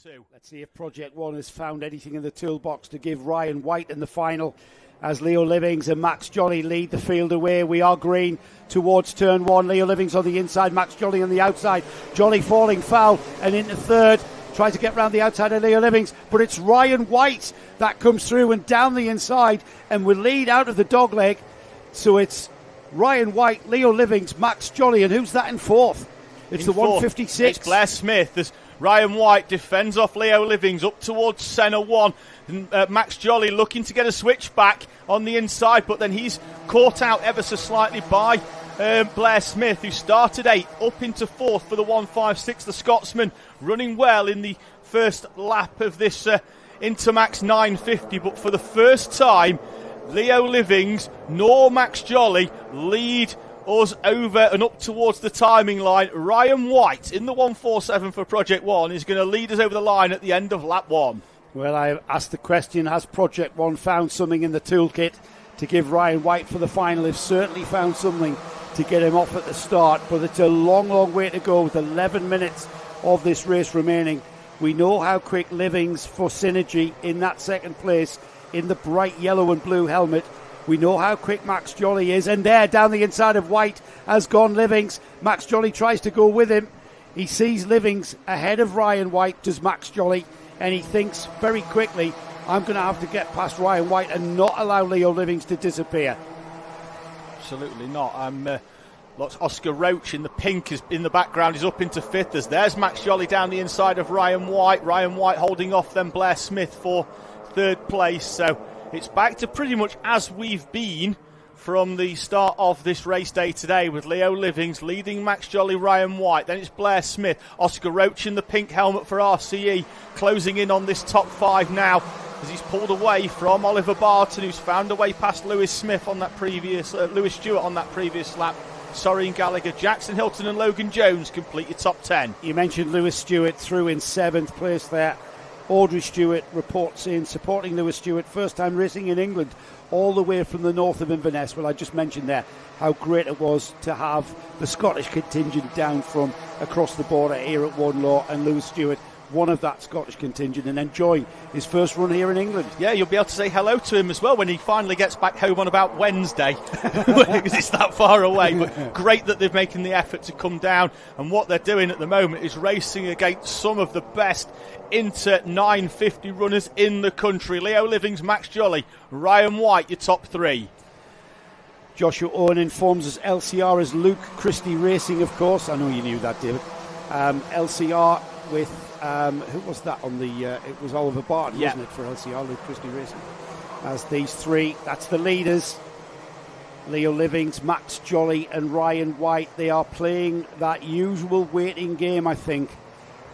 two. Let's see if Project One has found anything in the toolbox to give Ryan White in the final as Leo Livings and Max Jolly lead the field away. We are green towards turn one. Leo Livings on the inside, Max Jolly on the outside. Jolly falling foul and into third. Tries to get round the outside of Leo Livings, but it's Ryan White that comes through and down the inside and will lead out of the dogleg. So it's Ryan White, Leo Livings, Max Jolly, and who's that in fourth? It's the 156. It's Blair Smith. There's Ryan White defends off Leo Livings up towards centre one. Max Jolly looking to get a switch back on the inside, but then he's caught out ever so slightly by Blair Smith, who started 8th up into 4th for the 156. The Scotsman running well in the first lap of this Intermax 950, but for the first time, Leo Livings nor Max Jolly lead us over and up towards the timing line. Ryan White in the 147 for Project One is going to lead us over the line at the end of lap one. Well, I asked the question, has Project One found something in the toolkit to give Ryan White for the final? They've certainly found something to get him off at the start, but it's a long, long way to go with 11 minutes of this race remaining. We know how quick Livings for Synergy in that second place in the bright yellow and blue helmet. We know how quick Max Jolly is, and there down the inside of White has gone Livings. Max Jolly tries to go with him. He sees Livings ahead of Ryan White, does Max Jolly, and he thinks very quickly, I'm going to have to get past Ryan White and not allow Leo Livings to disappear. Absolutely not. Oscar Roach in the pink is in the background, is up into 5th. There's Max Jolly down the inside of Ryan White. Ryan White holding off then Blair Smith for 3rd place. So it's back to pretty much as we've been from the start of this race day today, with Leo Livings leading Max Jolly, Ryan White. Then it's Blair Smith, Oscar Roach in the pink helmet for RCE, closing in on this top 5 now as he's pulled away from Oliver Barton, who's found a way past Lewis Stewart on that previous lap. Sorry, Gallagher, Jackson Hilton and Logan Jones complete your top 10. You mentioned Lewis Stewart through in 7th place there. Audrey Stewart reports in supporting Lewis Stewart, first time racing in England, all the way from the north of Inverness. Well, I just mentioned there how great it was to have the Scottish contingent down from across the border here at Wardenlaw, and Lewis Stewart, one of that Scottish contingent, and enjoying his first run here in England. Yeah, you'll be able to say hello to him as well when he finally gets back home on about Wednesday, because it's that far away. But great that they're making the effort to come down, and what they're doing at the moment is racing against some of the best Inter 950 runners in the country. Leo Livings, Max Jolly, Ryan White, your top 3. Joshua Owen informs us LCR is Luke Christie Racing, of course. I know you knew that, David. LCR with who was that on the it was Oliver Barton, wasn't it, for LCR, Luke Christie Racing. As these 3, that's the leaders, Leo Livings, Max Jolly and Ryan White. They are playing that usual waiting game, I think,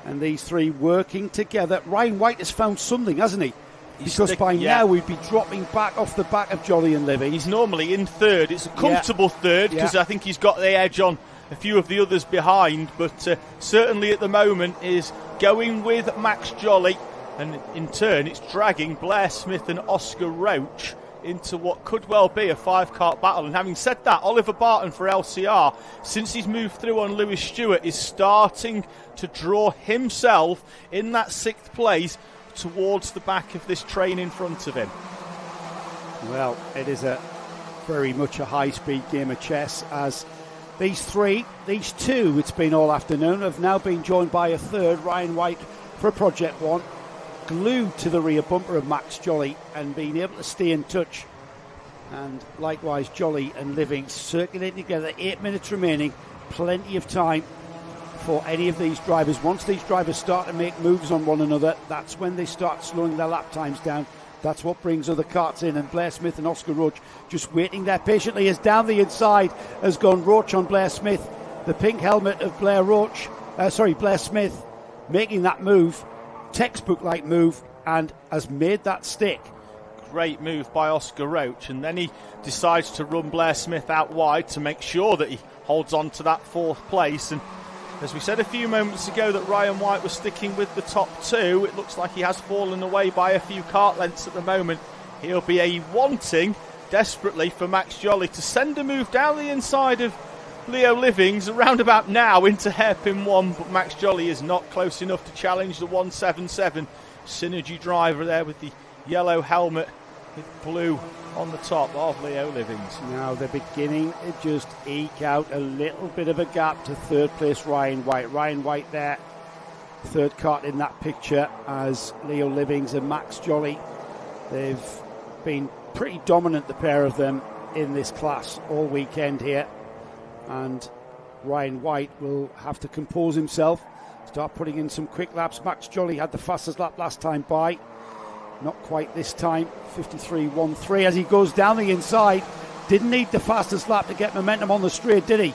and these 3 working together. Ryan White has found something, hasn't he? Because by now we'd be dropping back off the back of Jolly and Livings. He's normally in 3rd. It's a comfortable 3rd, because I think he's got the edge on a few of the others behind, but certainly at the moment is going with Max Jolly, and in turn it's dragging Blair Smith and Oscar Roach into what could well be a 5-cart battle. And having said that, Oliver Barton for LCR, since he's moved through on Lewis Stewart, is starting to draw himself in that 6th place towards the back of this train in front of him. Well, it is very much a high-speed game of chess, as these 2, it's been all afternoon, have now been joined by a 3rd, Ryan White for Project One, glued to the rear bumper of Max Jolly and being able to stay in touch. And likewise, Jolly and Livings circulating together. 8 minutes remaining, plenty of time for any of these drivers. Once these drivers start to make moves on one another, that's when they start slowing their lap times down. That's what brings other carts in, and Blair Smith and Oscar Roach just waiting there patiently as down the inside has gone Roach on Blair Smith. The pink helmet of Blair Smith making that move, textbook-like move, and has made that stick. Great move by Oscar Roach, and then he decides to run Blair Smith out wide to make sure that he holds on to that 4th place. And as we said a few moments ago that Ryan White was sticking with the top 2, it looks like he has fallen away by a few cart lengths at the moment. He'll be wanting desperately for Max Jolly to send a move down the inside of Leo Livings around about now into hairpin 1, but Max Jolly is not close enough to challenge the 177 Synergy driver there with the yellow helmet with blue on the top of Leo Livings. Now they're beginning to just eke out a little bit of a gap to third place Ryan White. Ryan White there, third cart in that picture as Leo Livings and Max Jolly. They've been pretty dominant, the pair of them, in this class all weekend here. And Ryan White will have to compose himself, start putting in some quick laps. Max Jolly had the fastest lap last time by. Not quite this time, 53.13 as he goes down the inside. Didn't need the fastest lap to get momentum on the straight, did he?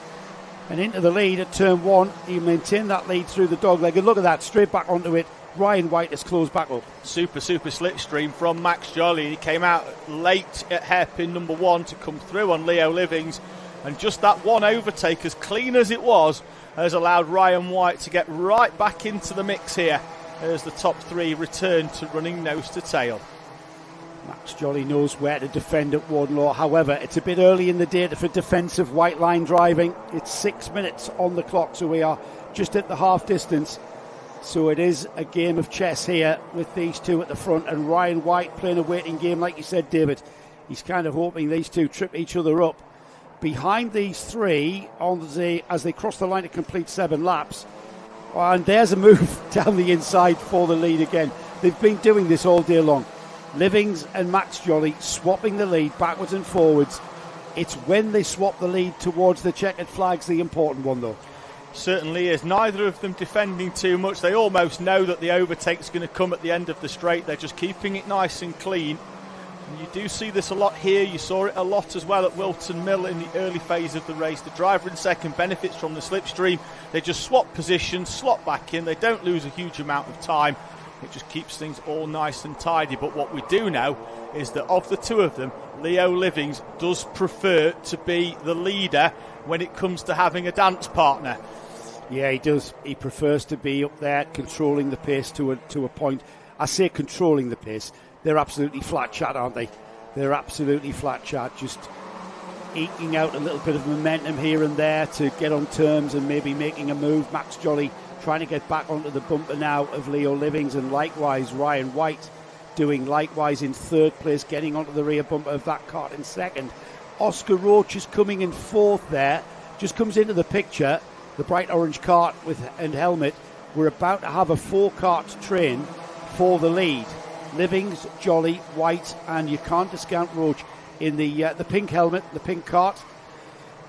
And into the lead at turn 1. He maintained that lead through the dogleg. And look at that, straight back onto it. Ryan White has closed back up. Super slipstream from Max Jolly. He came out late at hairpin number 1 to come through on Leo Livings. And just that one overtake, as clean as it was, has allowed Ryan White to get right back into the mix here as the top 3 return to running nose to tail. Max Jolly knows where to defend at Wardenlaw. However, it's a bit early in the day for defensive white line driving. It's 6 minutes on the clock, so we are just at the half distance. So it is a game of chess here with these two at the front, and Ryan White playing a waiting game, like you said, David. He's kind of hoping these two trip each other up. Behind these three as they cross the line to complete 7 laps. And there's a move down the inside for the lead again. They've been doing this all day long. Livings and Max Jolly swapping the lead backwards and forwards. It's when they swap the lead towards the checkered flags the important one, though. Certainly is. Neither of them defending too much. They almost know that the overtake's going to come at the end of the straight. They're just keeping it nice and clean. And you do see this a lot here. You saw it a lot as well at Wilton Mill in the early phase of the race. The driver in second benefits from the slipstream. They just swap positions, slot back in. They don't lose a huge amount of time. It just keeps things all nice and tidy. But what we do know is that of the two of them, Leo Livings does prefer to be the leader when it comes to having a dance partner. Yeah, he does. He prefers to be up there controlling the pace to a point. I say controlling the pace. They're absolutely flat chat, aren't they? They're absolutely flat chat, just eking out a little bit of momentum here and there to get on terms and maybe making a move. Max Jolly trying to get back onto the bumper now of Leo Livings, and likewise Ryan White doing likewise in third place, getting onto the rear bumper of that cart in second. Oscar Roach is coming in fourth there, just comes into the picture, the bright orange cart and helmet. We're about to have a 4-cart train for the lead. Livings, Jolly, White, and you can't discount Roach in the pink helmet, the pink cart,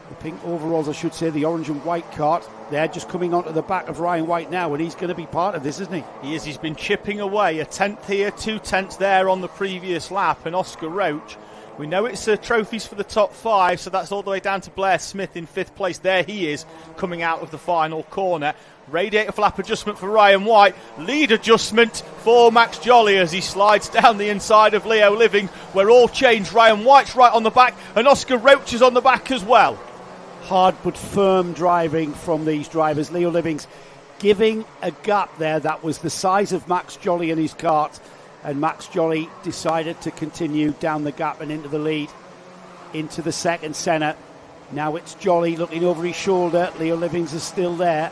the pink overalls, I should say, the orange and white cart. They're just coming onto the back of Ryan White now, and he's going to be part of this, isn't he? He is. He's been chipping away. A 10th here, 2 tenths there on the previous lap, and Oscar Roach, we know it's trophies for the top 5, so that's all the way down to Blair Smith in 5th place. There he is, coming out of the final corner. Radiator flap adjustment for Ryan White. Lead adjustment for Max Jolly as he slides down the inside of Leo Living. We're all changed. Ryan White's right on the back, and Oscar Roach is on the back as well. Hard but firm driving from these drivers. Leo Livings giving a gap there that was the size of Max Jolly and his cart, and Max Jolly decided to continue down the gap and into the lead, into the second centre. Now it's Jolly looking over his shoulder. Leo Livings is still there.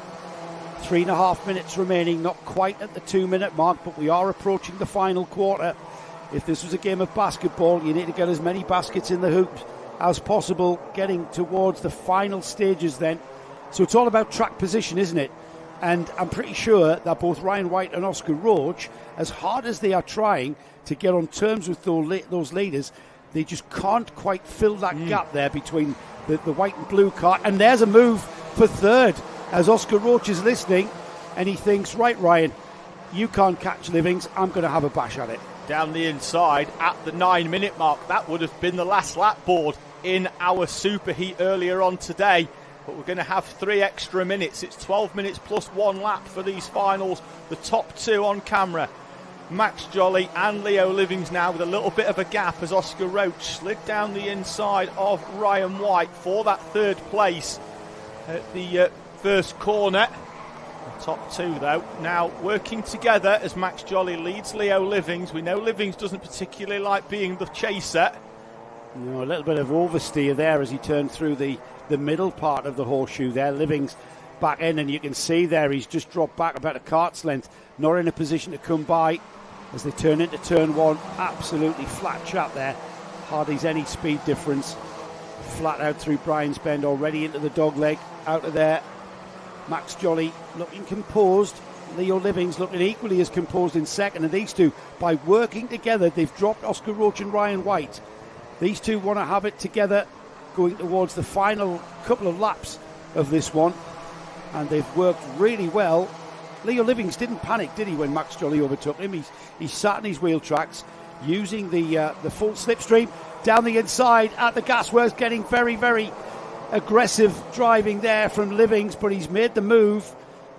3.5 minutes remaining, not quite at the 2-minute mark, but we are approaching the final quarter. If this was a game of basketball, you need to get as many baskets in the hoops as possible, getting towards the final stages then. So it's all about track position, isn't it? And I'm pretty sure that both Ryan White and Oscar Roach, as hard as they are trying to get on terms with those leaders, they just can't quite fill that gap there between the white and blue car. And there's a move for third as Oscar Roach is listening, and he thinks, right, Ryan, you can't catch Livings, I'm going to have a bash at it. Down the inside at the 9-minute mark. That would have been the last lap board in our superheat earlier on today, but we're going to have 3 extra minutes. It's 12 minutes plus 1 lap for these finals. The top 2 on camera, Max Jolly and Leo Livings, now with a little bit of a gap as Oscar Roach slid down the inside of Ryan White for that 3rd place at the first corner. The top 2 though now working together as Max Jolly leads Leo Livings. We know Livings doesn't particularly like being the chaser. A little bit of oversteer there as he turned through the middle part of the horseshoe there. Living's back in, and you can see there he's just dropped back about a cart's length, not in a position to come by as they turn into turn one. Absolutely flat chat there. Hardly any speed difference. Flat out through Brian's Bend, already into the dog leg. Out of there, Max Jolly looking composed. Leo Living's looking equally as composed in second, and these two, by working together, they've dropped Oscar Roach and Ryan White. These two want to have it together going towards the final couple of laps of this one, and they've worked really well. Leo Livings didn't panic, did he, when Max Jolly overtook him? He sat in his wheel tracks, using the full slipstream down the inside at the gasworks, getting very, very aggressive driving there from Livings, but he's made the move.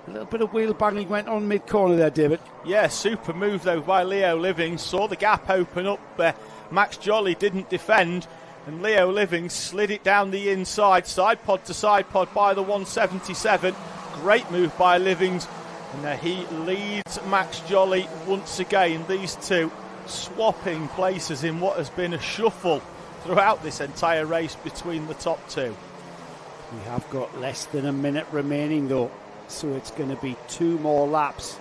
A little bit of wheel banging went on mid-corner there, David. Yeah, super move though by Leo Livings. Saw the gap open up there. Max Jolly didn't defend, and Leo Livings slid it down the inside, side pod to side pod by the 177. Great move by Livings, and he leads Max Jolly once again. These two swapping places in what has been a shuffle throughout this entire race between the top two. We have got less than a minute remaining though, so it's going to be 2 more laps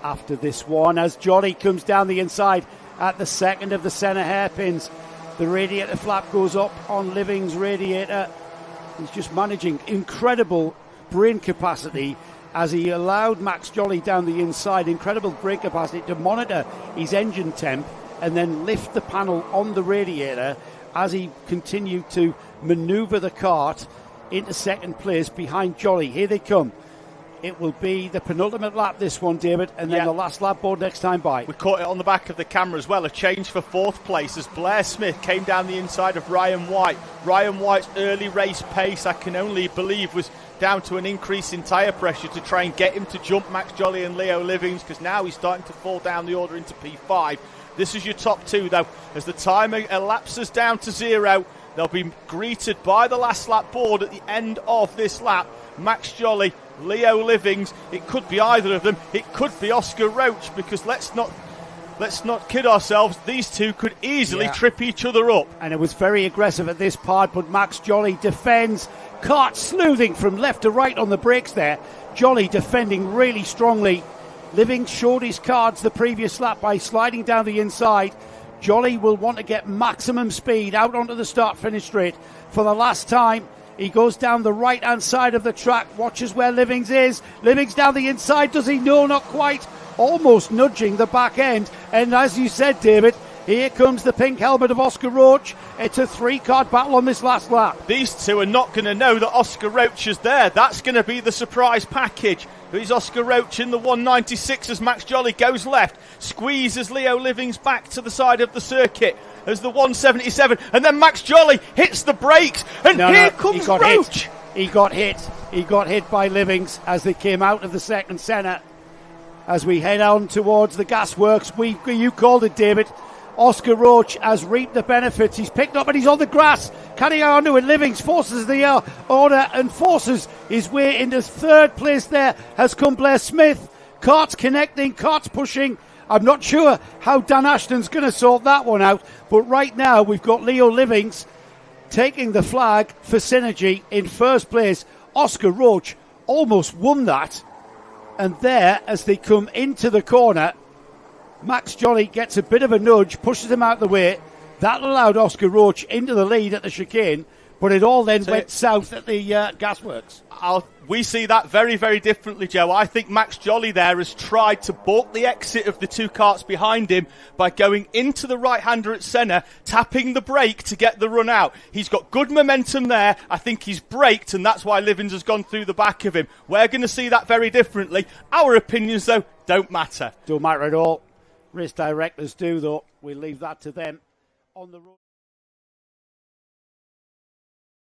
after this one as Jolly comes down the inside at the second of the centre hairpins. The radiator flap goes up on Living's radiator. He's just managing incredible brain capacity as he allowed Max Jolly down the inside. Incredible brain capacity to monitor his engine temp and then lift the panel on the radiator as he continued to manoeuvre the kart into second place behind Jolly. Here they come. It will be the penultimate lap, this one, David, and then the last lap board next time by. We caught it on the back of the camera as well. A change for fourth place as Blair Smith came down the inside of Ryan White. Ryan White's early race pace, I can only believe, was down to an increase in tyre pressure to try and get him to jump Max Jolly and Leo Livings, because now he's starting to fall down the order into P5. This is your top two, though. As the timer elapses down to 0, they'll be greeted by the last lap board at the end of this lap. Max Jolly, Leo Livings. It could be either of them. It could be Oscar Roach, because let's not kid ourselves. These two could easily trip each other up. And it was very aggressive at this part, but Max Jolly defends. Kart sleuthing from left to right on the brakes there. Jolly defending really strongly. Livings showed his cards the previous lap by sliding down the inside. Jolly will want to get maximum speed out onto the start-finish straight for the last time. He goes down the right-hand side of the track, watches where Livings is. Livings down the inside, does he? No, not quite. Almost nudging the back end. And as you said, David, here comes the pink helmet of Oscar Roach. It's a 3-card battle on this last lap. These two are not going to know that Oscar Roach is there. That's going to be the surprise package. He's Oscar Roach in the 196 as Max Jolly goes left. Squeezes Leo Livings back to the side of the circuit as the 177. And then Max Jolly hits the brakes. And here comes Roach. He got hit. He got hit by Livings as they came out of the second centre. As we head on towards the gasworks, you called it, David. Oscar Roach has reaped the benefits. He's picked up and he's on the grass. Can he on to it? Livings forces the order and forces his way into third place. There has come Blair Smith. Karts connecting, karts pushing. I'm not sure how Dan Ashton's going to sort that one out. But right now we've got Leo Livings taking the flag for Synergy in first place. Oscar Roach almost won that. And there, as they come into the corner, Max Jolly gets a bit of a nudge, pushes him out the way. That allowed Oscar Roach into the lead at the chicane, but it all then went south at the gasworks. We see that very, very differently, Joe. I think Max Jolly there has tried to balk the exit of the two karts behind him by going into the right-hander at centre, tapping the brake to get the run out. He's got good momentum there. I think he's braked, and that's why Livings has gone through the back of him. We're going to see that very differently. Our opinions, though, don't matter. Don't matter at all. Race directors do, though. We leave that to them on the road.